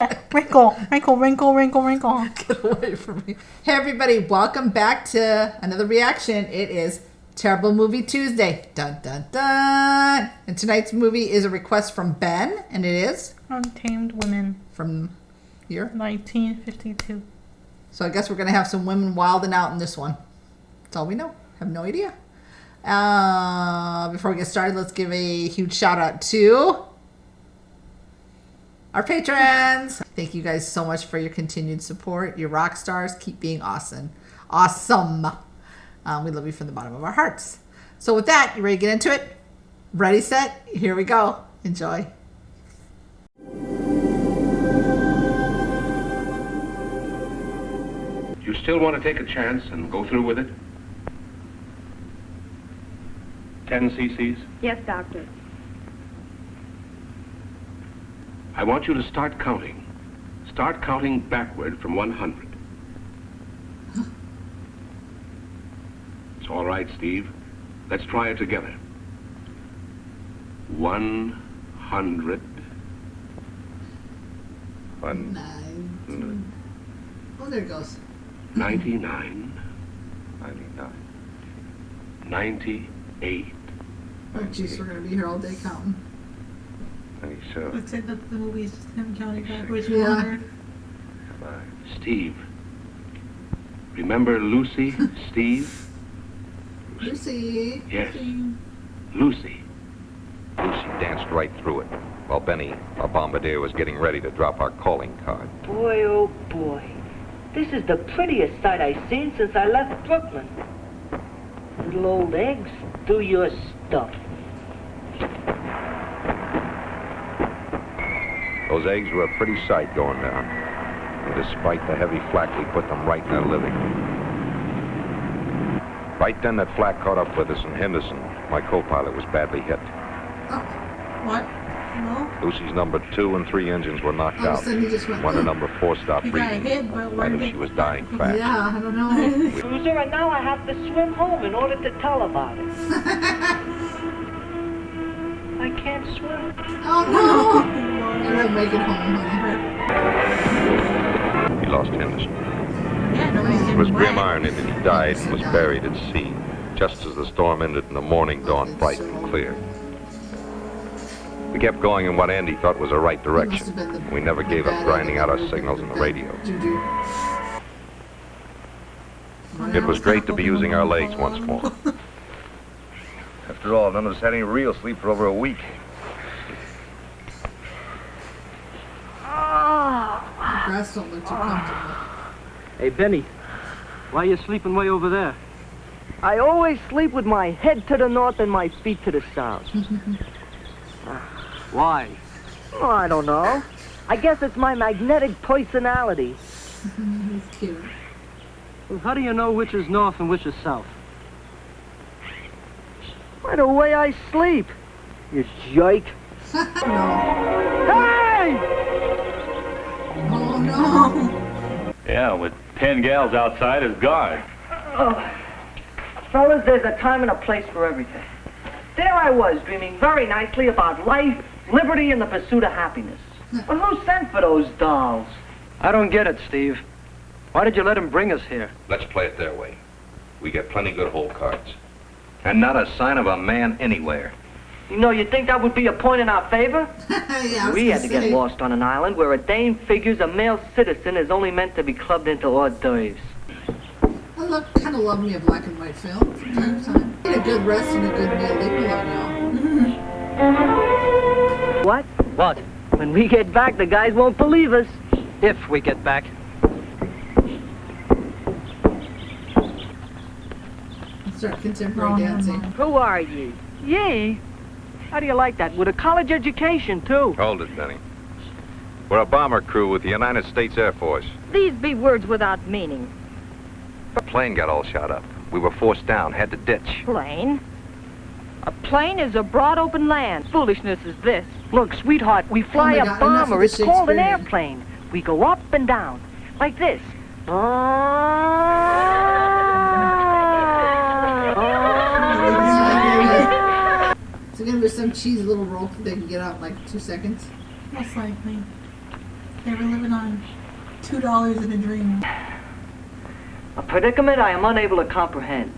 Wrinkle, wrinkle, wrinkle, wrinkle, wrinkle. Get away from me. Hey everybody, welcome back to another reaction. It is Terrible Movie Tuesday. Dun dun dun. And tonight's movie is a request from Ben, and it is Untamed Women from year 1952. So I guess we're gonna have some women wilding out in this one. That's all we know. Have no idea. Before we get started, let's give a huge shout out to our patrons. Thank you guys so much for your continued support. You're rock stars. Keep being awesome. Awesome. We love you from the bottom of our hearts. So with that, you ready to get into it? Ready, set, here we go. Enjoy. You still want to take a chance and go through with it? 10 cc's? Yes, doctor. I want you to start counting. Start counting backward from 100. It's all right, Steve. Let's try it together. 100. 9. Oh, there it goes. 99. 99. 98. Oh, jeez, we're going to be here all day counting. 97. Let's say that the movie is just him counting backwards Yeah. 100. 5. Steve. Remember Lucy, Steve? Lucy. Yes. Lucy. Lucy danced right through it, while Benny, our bombardier, was getting ready to drop our calling card. Boy, oh boy. This is the prettiest sight I've seen since I left Brooklyn. Little old eggs, do your stuff. Those eggs were a pretty sight going down. And despite the heavy flak, we put them right in their living room. Right then, that flak caught up with us, and Henderson, my co-pilot, was badly hit. Oh, What? No? Lucy's number 2 and 3 engines were knocked all of out. a sudden he just went. One of number 4 stopped He got breathing, hit, but right as she was dying fast. Yeah, I don't know. Cruiser, and now I have to swim home in order to tell about it. I can't swim. Oh no! You're not making home, honey. We lost Henderson. Yeah, nobody's It getting was wet. grim irony that he died and was buried at sea, just as the storm ended and the morning dawned bright and clear. We kept going in what Andy thought was the right direction. We never gave up grinding out our signals on the radio. It was great to be using our legs once more. After all, none of us had any real sleep for over a week. The grass don't look too comfortable. Hey, Benny, why are you sleeping way over there? I always sleep with my head to the north and my feet to the south. Why? Oh, I don't know. I guess it's my magnetic personality. He's cute. Well, how do you know which is north and which is south? By the way I sleep, you jerk. No. Hey! Oh no. Yeah, with 10 gals outside as guard. Oh. Fellas, there's a time and a place for everything. There I was, dreaming very nicely about life, liberty, and the pursuit of happiness. But who sent for those dolls? I don't get it, Steve. Why did you let him bring us here? Let's play it their way. We get plenty good hole cards. And not a sign of a man anywhere. You know, you'd think that would be a point in our favor? Yeah, I was We had to gonna get say. lost on an island where a dame figures a male citizen is only meant to be clubbed into hors d'oeuvres. I kind of love me a black and white film from time to time. Get a good rest and a good meal. Leave me alone, y'all. What? What? When we get back, the guys won't believe us. If we get back. Start contemporary dancing. Who are ye? Ye? How do you like that? With a college education, too. Hold it, Benny. We're a bomber crew with the United States Air Force. These be words without meaning. The plane got all shot up. We were forced down, had to ditch. Plane? A plane is a broad open land. Foolishness is this. Look, sweetheart, we fly my a God, enough bomber. of the It's called an Shakespearean. airplane. We go up and down, like this. So gonna be some cheesy little rope that they can get out in like 2 seconds. Most likely. They were living on $2 in a dream. A predicament I am unable to comprehend.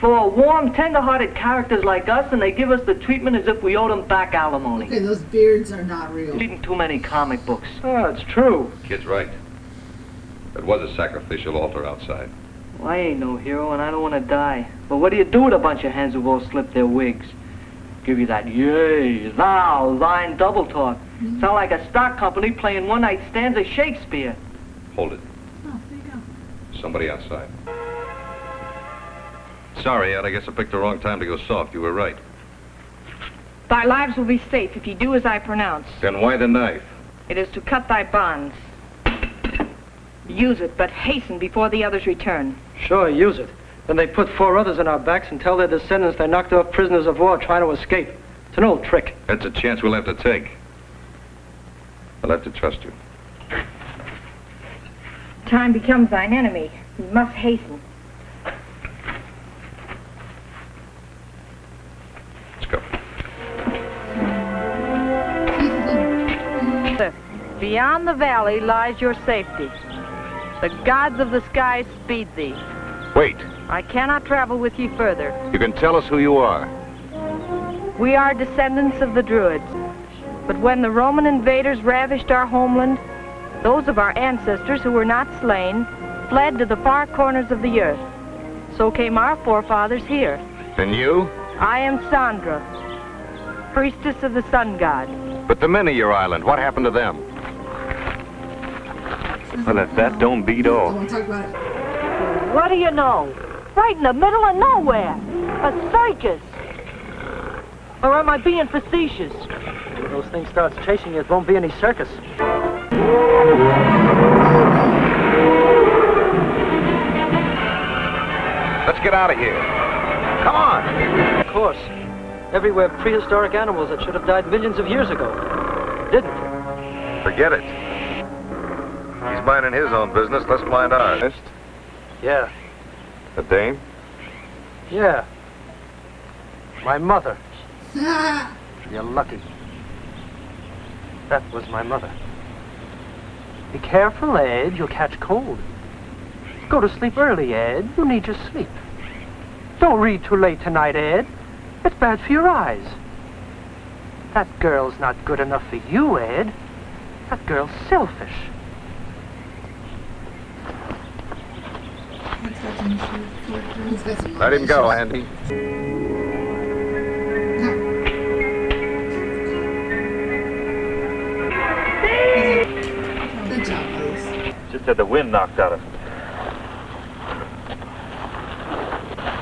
For warm, tender-hearted characters like us, and they give us the treatment as if we owed them back alimony. Okay, those beards are not real. Reading too many comic books. Oh, it's true. Kid's right. There was a sacrificial altar outside. Well, I ain't no hero, and I don't want to die. But what do you do with a bunch of hens who won't slip their wigs? Give you that yay, thou, thine double talk. Sound like a stock company playing one-night stands of Shakespeare. Hold it. Oh, there you go. Somebody outside. Sorry, Ed, I guess I picked the wrong time to go soft. You were right. Thy lives will be safe if ye do as I pronounce. Then why the knife? It is to cut thy bonds. Use it, but hasten before the others return. Sure, use it. Then they put 4 others on our backs and tell their descendants they knocked off prisoners of war trying to escape. It's an old trick. That's a chance we'll have to take. I'll have to trust you. Time becomes thine enemy. We must hasten. Let's go. Beyond the valley lies your safety. The gods of the skies speed thee. Wait. I cannot travel with ye further. You can tell us who you are. We are descendants of the Druids. But when the Roman invaders ravished our homeland, those of our ancestors who were not slain fled to the far corners of the earth. So came our forefathers here. And you? I am Sandra, priestess of the sun god. But the men of your island, what happened to them? Well, if that don't beat I all. want to talk about it. What do you know? Right in the middle of nowhere. A circus. Or am I being facetious? When those things starts chasing you, it won't be any circus. Let's get out of here. Come on. Of course. Everywhere prehistoric animals that should have died millions of years ago. Didn't. Forget it. He's minding his own business. Let's mind ours. Yeah. The dame? Yeah. My mother. You're lucky. That was my mother. Be careful, Ed. You'll catch cold. Go to sleep early, Ed. You need your sleep. Don't read too late tonight, Ed. It's bad for your eyes. That girl's not good enough for you, Ed. That girl's selfish. Let him go, Andy. Good job, Bruce. Just had the wind knocked out of it.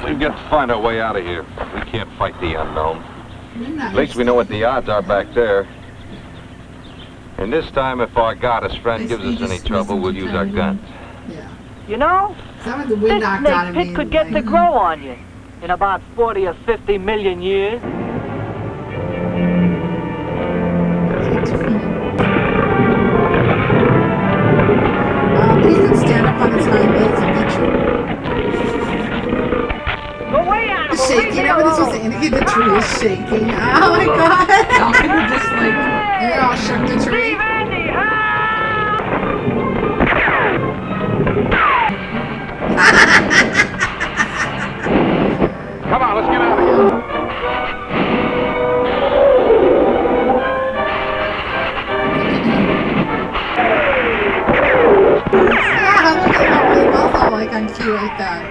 We've got to find our way out of here. We can't fight the unknown. At At least we know what the odds are back there. And this time, if our goddess friend gives us any trouble, we'll use our guns. Yeah. You know, Some of the wind this knocked out of snake me. pit could get to grow on you in about 40 or 50 million years. He can stand up on his hind legs and get you. Go away, animal! It's shaking. You know what this was to indicate the tree is shaking. Oh my god. Y'all could have just like, They all shook the tree. Come on, let's get out of here. Yeah, look at how they both all like on cue like that.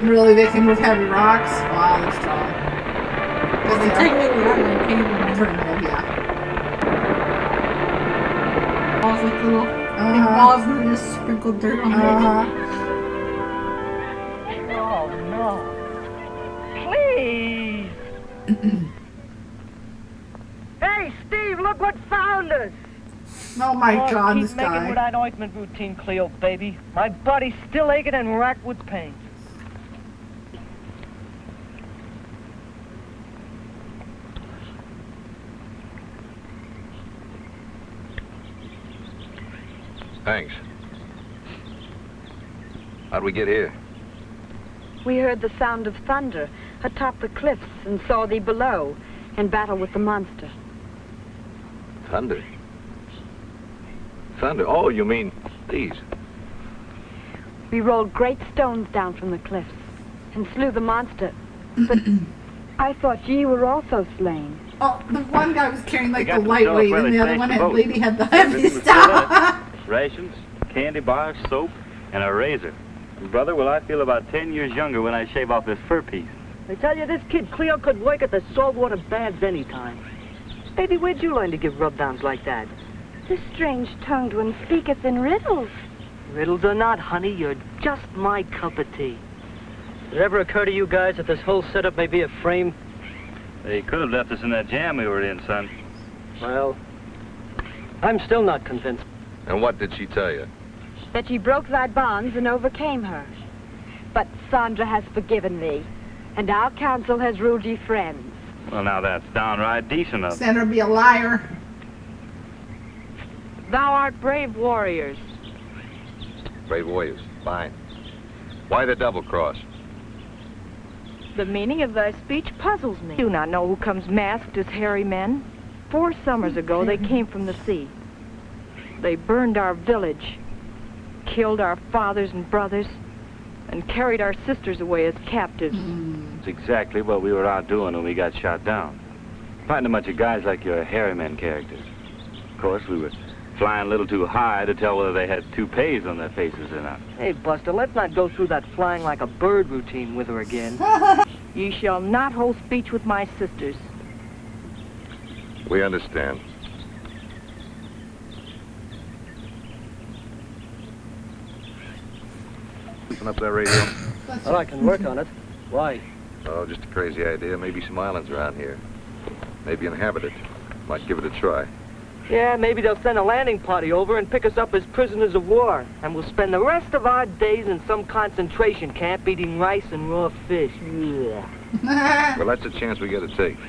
Really, they can move heavy rocks? Wow, they're strong. Because they are technically I'm like cable. primitive, yeah. Balls like little big Uh-huh. balls and then just sprinkle dirt on it. Oh, no. Please. Hey, Steve, look what found us. Oh my god, keep this making guy. with that ointment routine, Cleo, baby. My body's still aching and racked with pain. Thanks. How'd we get here? We heard the sound of thunder. atop the cliffs and saw thee below in battle with the monster. Thunder. Thunder. Oh, you mean these? We rolled great stones down from the cliffs and slew the monster. But I thought ye were also slain. Oh, the one guy was carrying like They the got lightweight, themselves and the where other they one sank the boat. lady had the heavy Everything was stuff. Rations, candy bars, soap, and a razor. Brother, will I feel about 10 years younger when I shave off this fur piece. I tell you, this kid Cleo could work at the saltwater baths anytime. Baby, where'd you learn to give rub-downs like that? This strange-tongued one speaketh in riddles. Riddles or not, honey, you're just my cup of tea. Did it ever occur to you guys that this whole setup may be a frame? They could have left us in that jam we were in, son. Well, I'm still not convinced. And what did she tell you? That ye broke thy bonds and overcame her. But Sandra has forgiven thee, and our council has ruled ye friends. Well, now that's downright decent of them. Sandra be a liar. Thou art brave warriors. Brave warriors. Fine. Why the double cross? The meaning of thy speech puzzles me. Do not know who comes masked as hairy men. 4 summers ago, they came from the sea. They burned our village, killed our fathers and brothers, and carried our sisters away as captives. That's exactly what we were out doing when we got shot down. Fighting a bunch of guys like your hairy men characters. Of course, we were flying a little too high to tell whether they had toupees on their faces or not. Hey, Buster, let's not go through that flying like a bird routine with her again. Ye shall not hold speech with my sisters. We understand. Open up that radio. Well, I can work on it. Why? Oh, just a crazy idea. Maybe some islands around here. Maybe inhabited. Might give it a try. Yeah, maybe they'll send a landing party over and pick us up as prisoners of war. And we'll spend the rest of our days in some concentration camp eating rice and raw fish. Yeah. Well, that's a chance we got to take.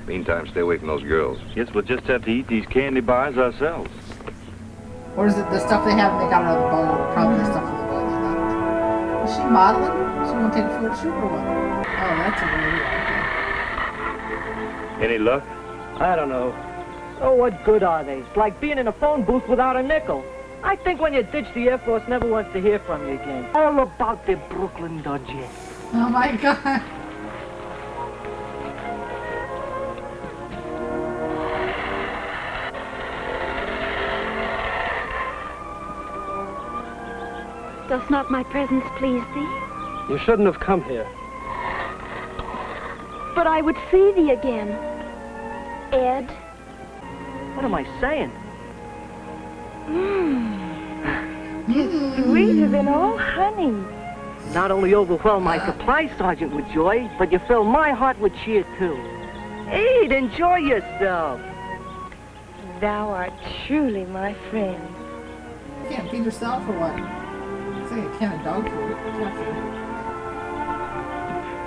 Meantime, stay away from those girls. Guess we'll just have to eat these candy bars ourselves. Or is it the stuff they have and they got out of the boat? Probably the stuff from the boat they left. Is she modeling? She gonna take a photo shoot or what? Oh, that's a really Any luck? I don't know. Oh, what good are they? It's like being in a phone booth without a nickel. I think when you ditch the Air Force, never wants to hear from you again. All about the Brooklyn Dodgers. Oh my God. Does not my presence please thee? You shouldn't have come here. But I would see thee again. Ed. What am I saying? Sweeter than all honey. Not only overwhelm my supply sergeant with joy, but you fill my heart with cheer, too. Eat, enjoy yourself. Thou art truly my friend. You can't feed yourself or what? It's like a can of dog food. Cat food.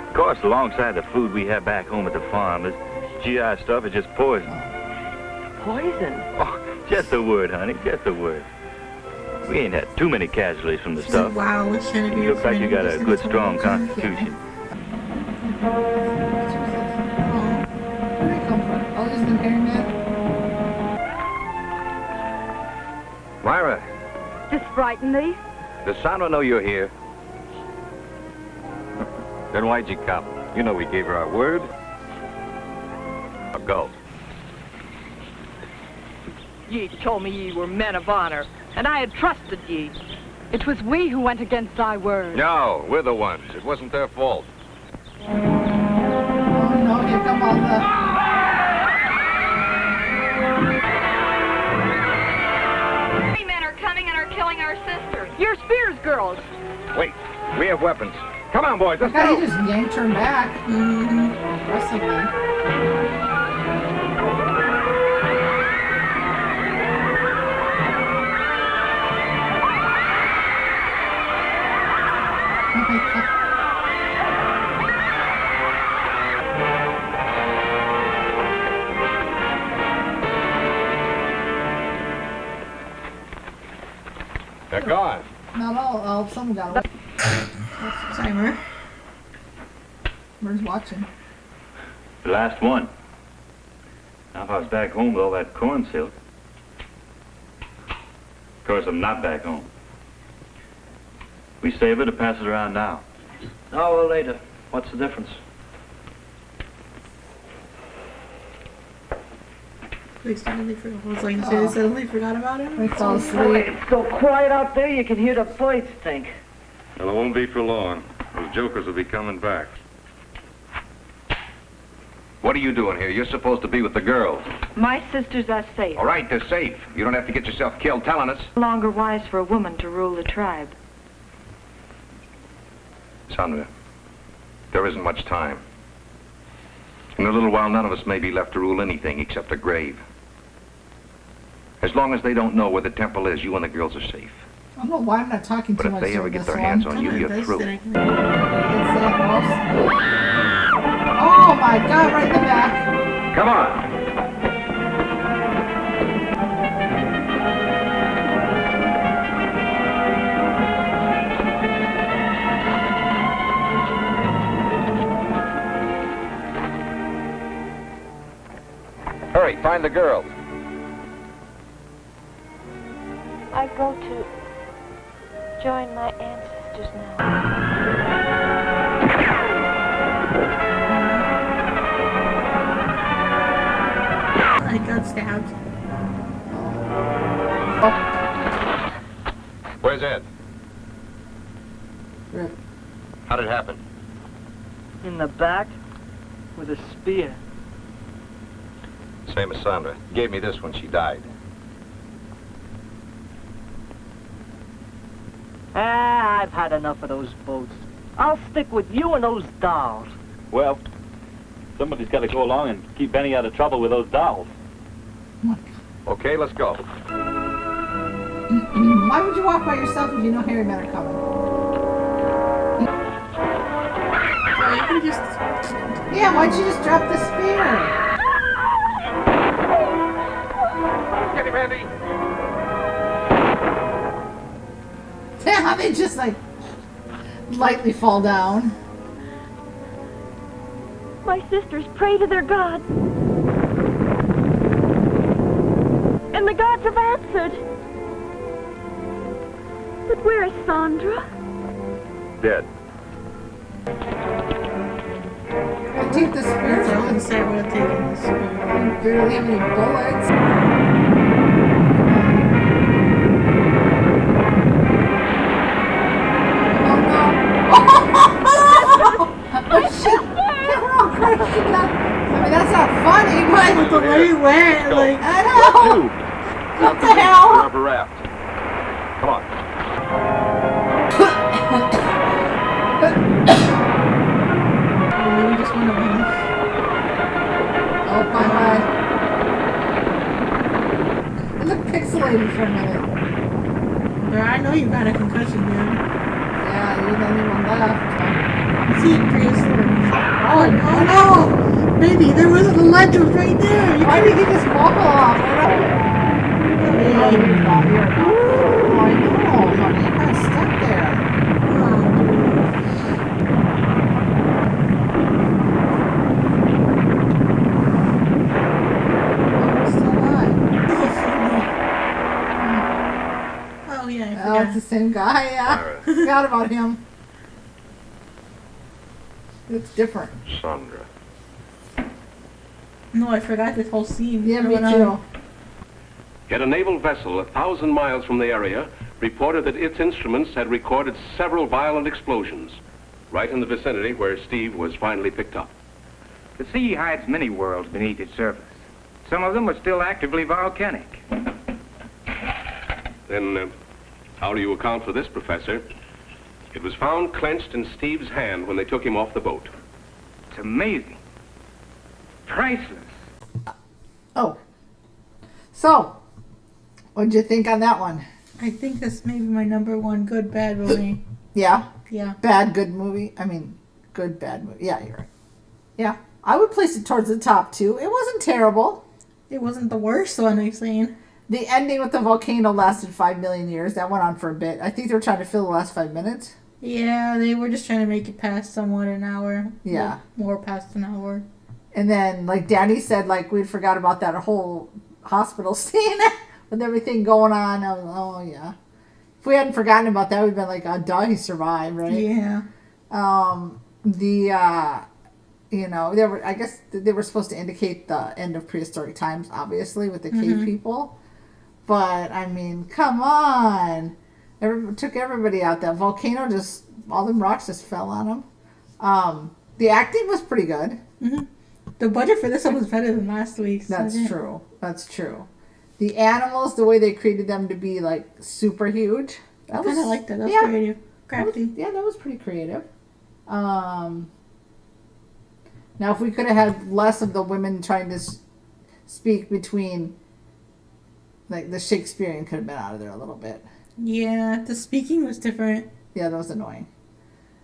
Of course, alongside the food we have back home at the farm, this GI stuff is just poison. Poison? Oh, just a word, honey, just a word. We ain't had too many casualties from the stuff. Wow, which one of You your look like you got a friends good, is strong this? constitution. Where did it come from? Oh, just been hearing that? Myra, Does frighten thee? does Sandra know you're here? Then why'd you come? You know we gave her our word. Now go. Ye told me ye were men of honor, and I had trusted ye. It was we who went against thy word. No, we're the ones. It wasn't their fault. Oh no, here come all the... Men are coming and are killing our sisters. Your spears, girls. Wait, we have weapons. Come on, boys, let's God, he go. just yanked her back. Aggressively. Oh my God. They're gone. Not all, some got away. Timer. Where's watching? The last one. Now, if I was back home with all that corn silk. Of course, I'm not back home. We save it or pass it around now. Now or later. What's the difference? They suddenly forgot. I was like, they suddenly forgot about him. We fell asleep. It's so quiet out there you can hear the birds think. Well, it won't be for long. Those jokers will be coming back. What are you doing here? You're supposed to be with the girls. My sisters are safe. All right, they're safe. You don't have to get yourself killed telling us. No longer wise for a woman to rule the tribe. Sandra, there isn't much time. In a little while, none of us may be left to rule anything except a grave. As long as they don't know where the temple is, you and the girls are safe. I don't know why I'm not talking But too if much they ever during get this their one. hands on you, you're through. Oh my God, right in the back. Come on. Hurry, find the girls. I go to join my ancestors now. I got stabbed. Where's Ed? Rip. How did it happen? In the back with a spear. Same as Sandra. Gave me this when she died. Ah, I've had enough of those boats. I'll stick with you and those dolls. Well, somebody's got to go along and keep Benny out of trouble with those dolls. Okay, let's go. Why would you walk by yourself if you know Harry men are coming? You can just... Yeah, why'd you just drop the spear? Get him, Andy. How they just like lightly fall down. My sisters pray to their gods. And the gods have answered. But where is Sandra? Dead. I take the spear. I wouldn't say I would have taken this. I barely have any bullets. I mean, that's not funny, but The way it went, like... I know. What the hell? Grab a raft. Come on. We just want to win. Oh, bye-bye. It looked pixelated for a minute. But I know you got a concussion, dude. Yeah, you're the only one left. See, Chris. Oh no! Baby, there was a legend right there! Why did he just buckle off? Oh, Hey. you're not. I know, honey. You got stuck there. Still alive. Oh yeah, I Oh, forgot. it's the same guy, yeah. Forgot about him. It's different. Sandra. No, I forgot this whole scene. Yeah, me Going too. on. Yet a naval vessel 1,000 miles from the area reported that its instruments had recorded several violent explosions right in the vicinity where Steve was finally picked up. The sea hides many worlds beneath its surface. Some of them are still actively volcanic. Then, how do you account for this, Professor? It was found clenched in Steve's hand when they took him off the boat. It's amazing. Priceless. Oh. So, what'd you think on that one? I think that's maybe my number one good bad movie. Yeah? Yeah. Bad, good movie? I mean, good, bad movie. Yeah, you're right. Yeah. I would place it towards the top, too. It wasn't terrible. It wasn't the worst one, I'm saying. The ending with the volcano lasted 5 million years. That went on for a bit. I think they were trying to fill the last 5 minutes. Yeah, they were just trying to make it past somewhat an hour. Yeah. Like, more past an hour. And then, like Danny said, like we'd forgot about that whole hospital scene with everything going on. I was, oh yeah. If we hadn't forgotten about that, we'd been like, oh, duh, he survived, right? Yeah. You know, they were. I guess they were supposed to indicate the end of prehistoric times, obviously, with the cave people. But I mean, come on. Took everybody out. That volcano just, all them rocks just fell on them. The acting was pretty good. Mm-hmm. The budget for this one was better than last week's. That's true. That's true. The animals, the way they created them to be like super huge. I kind of liked that. That was creative. Crafty. That was pretty creative. Now, if we could have had less of the women trying to speak between, like the Shakespearean could have been out of there a little bit. Yeah, the speaking was different. Yeah, that was annoying.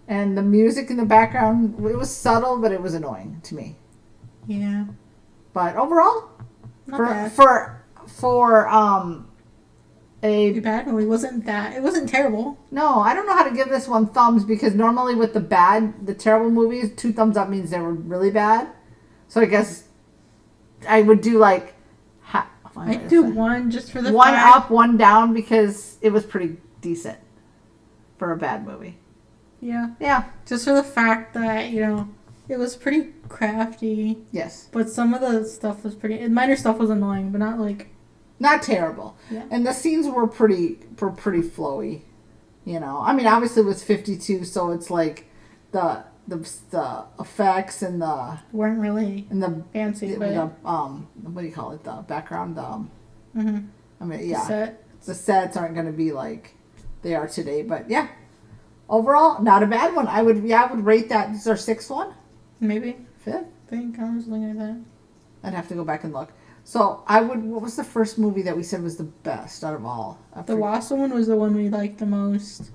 And the music in the background, it was subtle, but it was annoying to me. Yeah. But overall, Not bad. for a bad movie, it wasn't terrible. No, I don't know how to give this one thumbs because normally with the terrible movies, 2 thumbs up means they were really bad. So I guess I would do like I'd do 1 just for the one fact. up, 1 down because it was pretty decent for a bad movie. Yeah. Yeah. Just for the fact that, it was pretty crafty. Yes. But some of the stuff was minor stuff was annoying, but not terrible. Yeah. And the scenes were pretty flowy. I mean, obviously it was 52, so it's like the effects and the weren't really fancy. What do you call it? The background. Mm-hmm. I mean, yeah. The sets aren't going to be like they are today, but yeah. Overall, not a bad one. I would rate that. This is our 6th one. Maybe 5th. I think I was looking at that. I'd have to go back and look. So what was the first movie that we said was the best out of all? The Wasp one was the one we liked the most.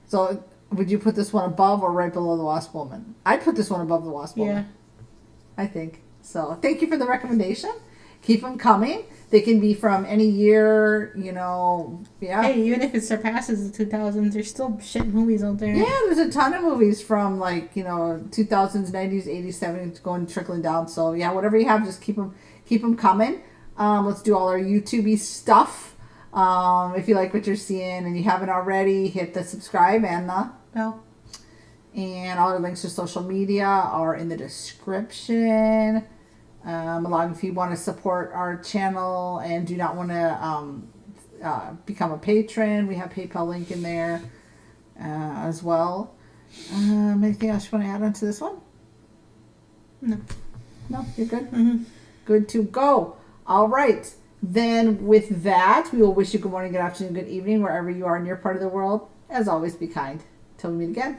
So would you put this one above or right below the Wasp Woman? I'd put this one above the Wasp Woman. Yeah. I think. So thank you for the recommendation. Keep them coming. They can be from any year, yeah. Hey, even if it surpasses the 2000s, there's still shit movies out there. Yeah, there's a ton of movies from 2000s, 90s, 80s, 70s going trickling down. So yeah, whatever you have, just keep them coming. Let's do all our YouTube-y stuff. If you like what you're seeing and you haven't already, hit the subscribe and the bell. And all our links to social media are in the description. Along if you want to support our channel and do not want to become a patron, we have PayPal link in there as well. Anything else you want to add on to this one? No, you're good. Mm-hmm. Good to go. All right. Then with that, we will wish you good morning, good afternoon, good evening, wherever you are in your part of the world. As always, be kind. Till we meet again.